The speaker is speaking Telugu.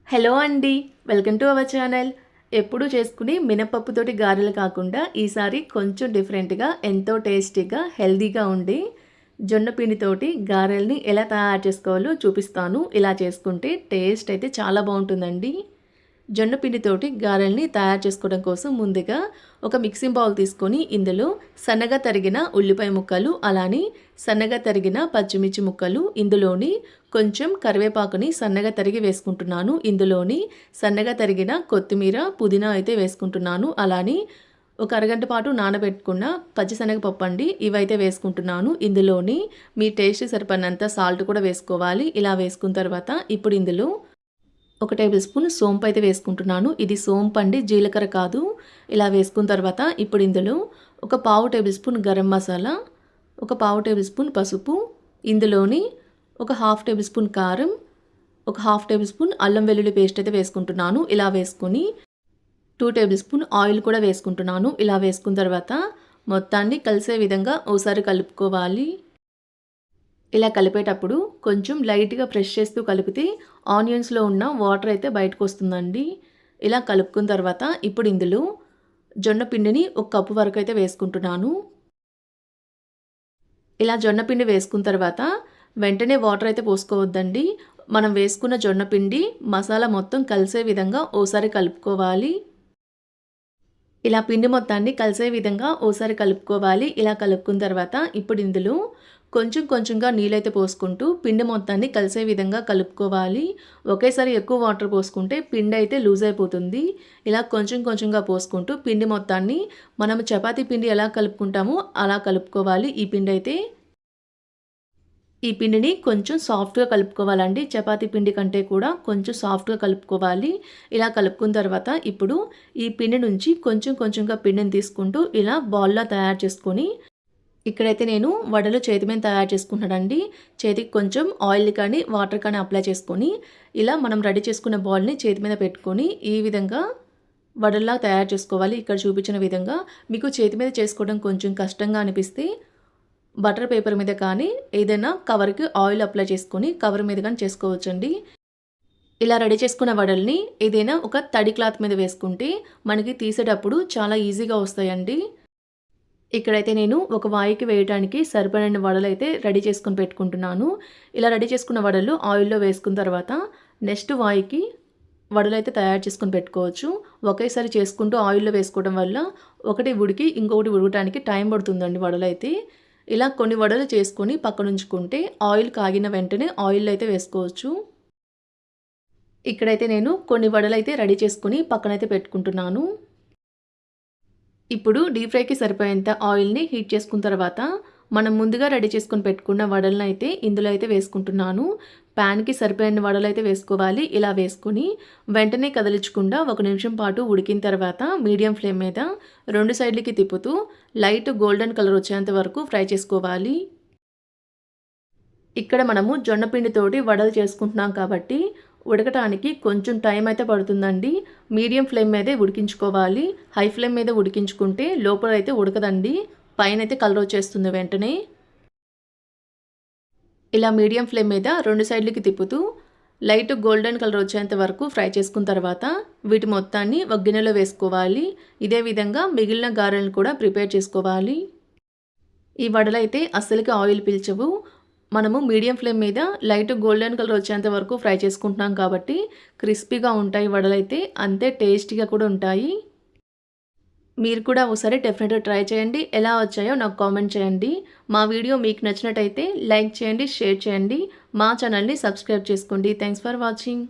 హలో అండి, వెల్కమ్ టు అవర్ ఛానల్. ఎప్పుడు చేసుకుని మినపప్పుతోటి గారెలు కాకుండా ఈసారి కొంచెం డిఫరెంట్గా ఎంతో టేస్టీగా హెల్తీగా ఉండి జొన్న పిండితోటి గారెల్ని ఎలా తయారు చేసుకోవాలో చూపిస్తాను. ఇలా చేసుకుంటే టేస్ట్ అయితే చాలా బాగుంటుందండి. జొన్న పిండితోటి గారెల్ని తయారు చేసుకోవడం కోసం ముందుగా ఒక మిక్సింగ్ బౌల్ తీసుకొని ఇందులో సన్నగా తరిగిన ఉల్లిపాయ ముక్కలు, అలానే సన్నగా తరిగిన పచ్చిమిర్చి ముక్కలు, ఇందులోని కొంచెం కరివేపాకుని సన్నగా తరిగి వేసుకుంటున్నాను. ఇందులోని సన్నగా తరిగిన కొత్తిమీర, పుదీనా అయితే వేసుకుంటున్నాను. అలానే ఒక అరగంట పాటు నానబెట్టుకున్న పచ్చిశనగపప్పు అండి, ఇవైతే వేసుకుంటున్నాను. ఇందులోని మీ టేస్ట్ సరిపడినంత సాల్ట్ కూడా వేసుకోవాలి. ఇలా వేసుకున్న తర్వాత ఇప్పుడు ఇందులో ఒక టేబుల్ స్పూన్ సోంపు అయితే వేసుకుంటున్నాను. ఇది సోంపు అండి, జీలకర్ర కాదు. ఇలా వేసుకున్న తర్వాత ఇప్పుడు ఇందులో ఒక పావు టేబుల్ స్పూన్ గరం మసాలా, ఒక పావు టేబుల్ స్పూన్ పసుపు, ఇందులోని ఒక హాఫ్ టేబుల్ స్పూన్ కారం, ఒక హాఫ్ టేబుల్ స్పూన్ అల్లం వెల్లుల్లి పేస్ట్ అయితే వేసుకుంటున్నాను. ఇలా వేసుకొని 2 టేబుల్ స్పూన్ ఆయిల్ కూడా వేసుకుంటున్నాను. ఇలా వేసుకున్న తర్వాత మొత్తాన్ని కలిసే విధంగా ఒకసారి కలుపుకోవాలి. ఇలా కలిపేటప్పుడు కొంచెం లైట్గా ప్రెస్ చేస్తూ కలిపితే ఆనియన్స్లో ఉన్న వాటర్ అయితే బయటకు వస్తుందండి. ఇలా కలుపుకున్న తర్వాత ఇప్పుడు ఇందులో జొన్న పిండిని 1 కప్పు వరకు అయితే వేసుకుంటున్నాను. ఇలా జొన్న పిండి వేసుకున్న తర్వాత వెంటనే వాటర్ అయితే పోసుకోవద్దండి. మనం వేసుకున్న జొన్న పిండి మసాలా మొత్తం కలిసే విధంగా ఓసారి కలుపుకోవాలి. ఇలా పిండి మొత్తాన్ని కలిసే విధంగా ఓసారి కలుపుకోవాలి. ఇలా కలుపుకున్న తర్వాత ఇప్పుడు ఇందులో కొంచెం కొంచెంగా నీళ్ళైతే పోసుకుంటూ పిండి మొత్తాన్ని కలిసే విధంగా కలుపుకోవాలి. ఒకేసారి ఎక్కువ వాటర్ పోసుకుంటే పిండి అయితే లూజ్ అయిపోతుంది. ఇలా కొంచెం కొంచెంగా పోసుకుంటూ పిండి మొత్తాన్ని మనం చపాతీ పిండి ఎలా కలుపుకుంటామో అలా కలుపుకోవాలి. ఈ పిండిని కొంచెం సాఫ్ట్గా కలుపుకోవాలండి. చపాతీ పిండి కంటే కూడా కొంచెం సాఫ్ట్గా కలుపుకోవాలి. ఇలా కలుపుకున్న తర్వాత ఇప్పుడు ఈ పిండి నుంచి కొంచెం కొంచెంగా పిండిని తీసుకుంటూ ఇలా బాల్లా తయారు చేసుకొని, ఇక్కడైతే నేను వడలు చేతి మీద తయారు చేసుకుంటానండి. చేతికి కొంచెం ఆయిల్ కానీ వాటర్ కానీ అప్లై చేసుకొని ఇలా మనం రెడీ చేసుకున్న బాల్ని చేతి మీద పెట్టుకొని ఈ విధంగా వడల్లా తయారు చేసుకోవాలి. ఇక్కడ చూపించిన విధంగా మీకు చేతి మీద చేసుకోవడం కొంచెం కష్టంగా అనిపిస్తే బటర్ పేపర్ మీద కానీ ఏదైనా కవర్కి ఆయిల్ అప్లై చేసుకొని కవర్ మీద కానీ చేసుకోవచ్చండి. ఇలా రెడీ చేసుకున్న వడల్ని ఏదైనా ఒక తడి క్లాత్ మీద వేసుకుంటే మనకి తీసేటప్పుడు చాలా ఈజీగా వస్తాయండి. ఇక్కడైతే నేను ఒక వాయికి వేయడానికి సరిపడిన వడలు అయితే రెడీ చేసుకొని పెట్టుకుంటున్నాను. ఇలా రెడీ చేసుకున్న వడలు ఆయిల్లో వేసుకున్న తర్వాత నెక్స్ట్ వాయికి వడలు అయితే తయారు చేసుకొని పెట్టుకోవచ్చు. ఒకేసారి చేసుకుంటూ ఆయిల్లో వేసుకోవడం వల్ల ఒకటి ఉడికి ఇంకొకటి ఉడకడానికి టైం పడుతుందండి వడలు అయితే. ఇలా కొన్ని వడలు చేసుకొని పక్కన ఉంచుకుంటే ఆయిల్ కాగిన వెంటనే ఆయిల్ అయితే వేసుకోవచ్చు. ఇక్కడైతే నేను కొన్ని వడలు అయితే రెడీ చేసుకొని పక్కనైతే పెట్టుకుంటున్నాను. ఇప్పుడు డీప్ ఫ్రైకి సరిపోయేంత ఆయిల్ని హీట్ చేసుకున్న తర్వాత మనం ముందుగా రెడీ చేసుకొని పెట్టుకున్న వడలను అయితే ఇందులో అయితే వేసుకుంటున్నాను. ప్యాన్కి సరిపోయిన వడలు అయితే వేసుకోవాలి. ఇలా వేసుకొని వెంటనే కదిలించకుండా 1 నిమిషం పాటు ఉడికిన తర్వాత మీడియం ఫ్లేమ్ మీద 2 సైడ్లకి తిప్పుతూ లైట్ గోల్డెన్ కలర్ వచ్చేంత వరకు ఫ్రై చేసుకోవాలి. ఇక్కడ మనము జొన్న పిండితోటి వడలు చేసుకుంటున్నాం కాబట్టి ఉడకటానికి కొంచెం టైం అయితే పడుతుందండి. మీడియం ఫ్లేమ్ మీదే ఉడికించుకోవాలి. హై ఫ్లేమ్ మీద ఉడికించుకుంటే లోపల అయితే ఉడకదండి, పైన అయితే కలర్ వచ్చేస్తుంది వెంటనే. ఇలా మీడియం ఫ్లేమ్ మీద 2 సైడ్లకి తిప్పుతూ లైట్ గోల్డెన్ కలర్ వచ్చేంత వరకు ఫ్రై చేసుకున్న తర్వాత వీటి మొత్తాన్ని ఒక గిన్నెలో వేసుకోవాలి. ఇదే విధంగా మిగిలిన గారెలను కూడా ప్రిపేర్ చేసుకోవాలి. ఈ వడలైతే అస్సలకి ఆయిల్ పీల్చవు. మనము మీడియం ఫ్లేమ్ మీద లైట్ గోల్డెన్ కలర్ వచ్చేంత వరకు ఫ్రై చేసుకుంటున్నాం కాబట్టి క్రిస్పీగా ఉంటాయి వడలైతే, అంతే టేస్టీగా కూడా ఉంటాయి. మీరు కూడా ఒకసారి డెఫినెట్గా ట్రై చేయండి. ఎలా వచ్చాయో నాకు కామెంట్ చేయండి. మా వీడియో మీకు నచ్చినట్టయితే లైక్ చేయండి, షేర్ చేయండి. మా ఛానల్ని సబ్స్క్రైబ్ చేసుకోండి. Thanks for watching.